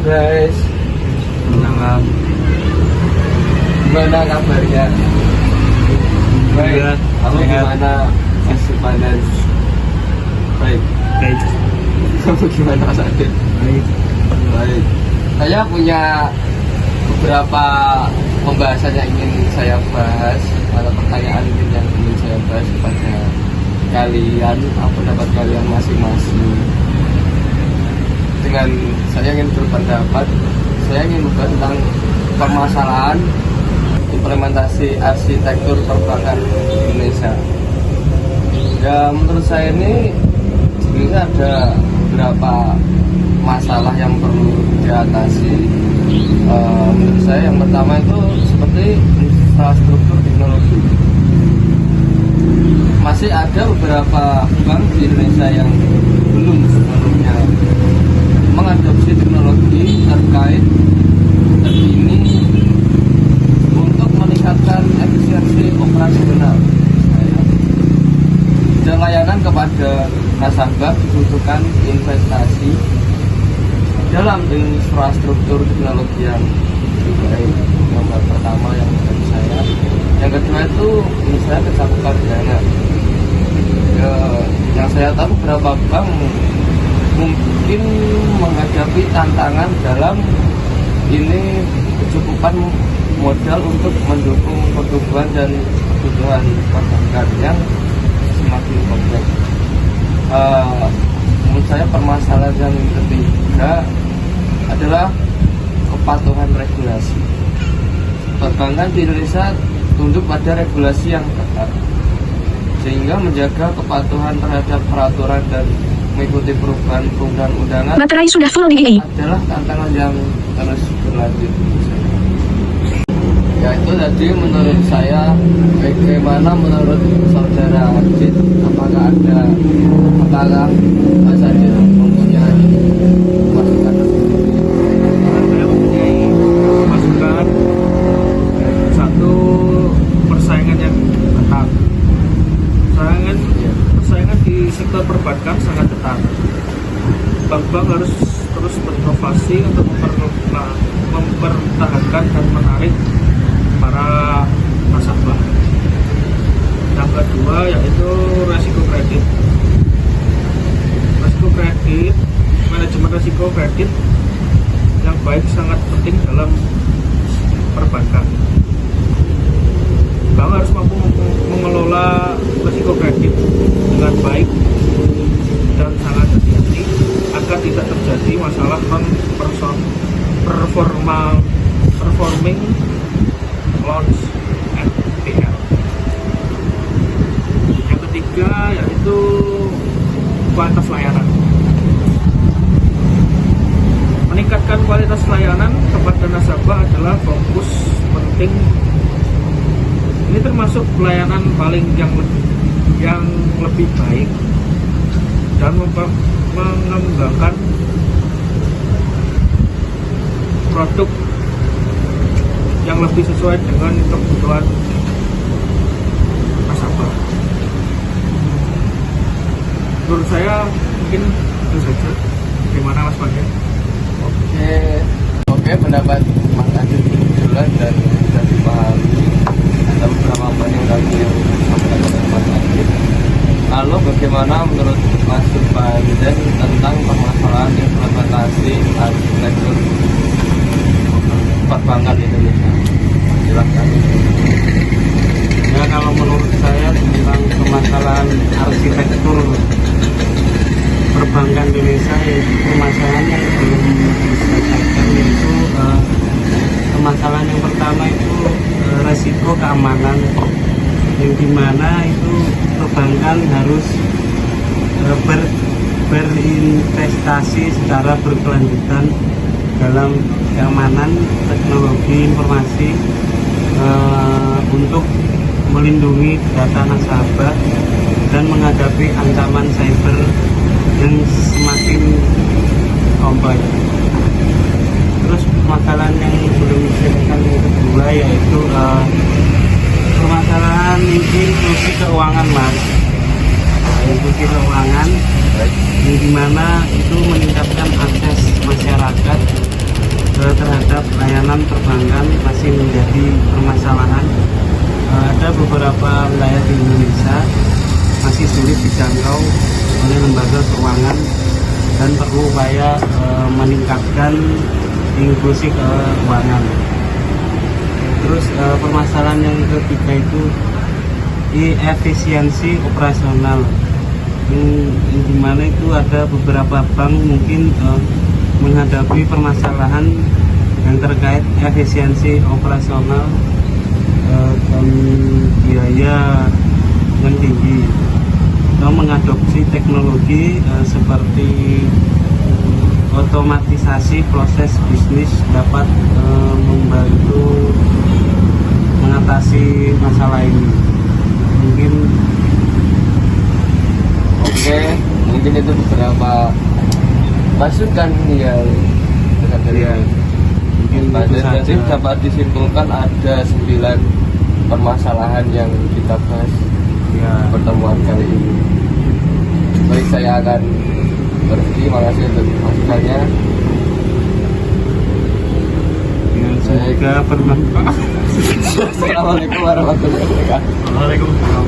guys. Malam. Gimana kabarnya? Baik. Kamu gimana kesibukan? Baik. Baik. Kamu gimana Mas Adit? Baik. Baik. Saya punya beberapa pembahasan yang ingin saya bahas, atau pertanyaan yang ingin saya bahas kepada kalian, apa pendapat kalian masing-masing. Dengan saya ingin berpendapat, saya ingin membahas tentang permasalahan implementasi arsitektur perbankan di Indonesia. Ya, menurut saya ini sebenarnya ada beberapa masalah yang perlu diatasi. Menurut saya yang pertama itu seperti infrastruktur teknologi. Masih ada beberapa bank di Indonesia yang belum sepenuhnya mengadopsi teknologi terkait terkini untuk meningkatkan efisiensi operasional. Dan layanan kepada nasabah dibutuhkan investasi dalam infrastruktur teknologi yang baik. Yang pertama yang menurut saya. Yang kedua itu misalnya kecakupan dana. Yang saya tahu beberapa bank mungkin menghadapi tantangan dalam ini kecukupan modal untuk mendukung pertumbuhan dan kebutuhan perbankan yang semakin kompleks. Menurut saya permasalahan yang ketiga adalah kepatuhan regulasi. Perbankan di Indonesia tunduk pada regulasi yang ketat, sehingga menjaga kepatuhan terhadap peraturan dan mengikuti perubahan perundang-undangan Materai sudah full di GI. adalah tantangan yang terus berlanjut. Ya, itu tadi menurut saya. Bagaimana menurut saudara Adit? Apakah Mas Adit mempunyai masukan? Saya mempunyai masukan. Satu, persaingan yang ketat. Persaingan di sektor perbankan sangat ketat. Bank-bank harus terus berinovasi untuk mempertahankan dan menarik para nasabah. Yang kedua yaitu resiko kredit. Manajemen resiko kredit yang baik sangat penting dalam perbankan. Bank harus mampu mengelola resiko kredit dengan baik dan sangat hati-hati agar tidak terjadi masalah performing loans NPL. Yang ketiga yaitu kualitas layanan. Meningkatkan kualitas layanan kepada nasabah adalah fokus penting. Ini termasuk pelayanan paling yang lebih baik dan mengembangkan produk yang lebih sesuai dengan kebutuhan nasabah. Menurut saya mungkin itu saja. Bagaimana Mas Bagja? Oke, pendapat Mas Adit jelas dan sudah dipahami. Ada beberapa poin yang kami sampaikan oleh Mas Adit. Lalu bagaimana menurut Mas Subhandan tentang permasalahan implementasi arsitektur perbankan di Indonesia? Silakan. Ya, kalau menurut saya tentang permasalahan arsitektur perbankan Indonesia, yaitu permasalahan yang belum diselesaikan, yaitu permasalahan yang pertama itu resiko keamanan, yang dimana itu perbankan harus berinvestasi secara berkelanjutan dalam keamanan teknologi informasi untuk melindungi data nasabah dan menghadapi ancaman cyber yang semakin kompleks. Terus permasalahan yang belum diselesaikan yang kedua yaitu permasalahan inklusi keuangan, Mas. Inklusi keuangan yang dimana itu meningkatkan akses masyarakat terhadap layanan perbankan masih menjadi permasalahan. Ada beberapa wilayah di Indonesia masih sulit dijangkau oleh lembaga keuangan dan perlu upaya meningkatkan inklusi keuangan. Terus permasalahan yang ketiga itu efisiensi operasional, yang dimana itu ada beberapa bank mungkin menghadapi permasalahan yang terkait efisiensi operasional dan biaya yang tinggi, atau mengadopsi teknologi seperti otomatisasi proses bisnis dapat membantu mengatasi masalah ini. Mungkin itu beberapa masukan yang mungkin jadi dapat disimpulkan ada 9 permasalahan yang kita bahas pertemuan kali ini. Baik, saya akan berhenti. Makasih untuk masukannya. Semoga bermanfaat. Assalamualaikum warahmatullahi wabarakatuh. Waalaikumsalam.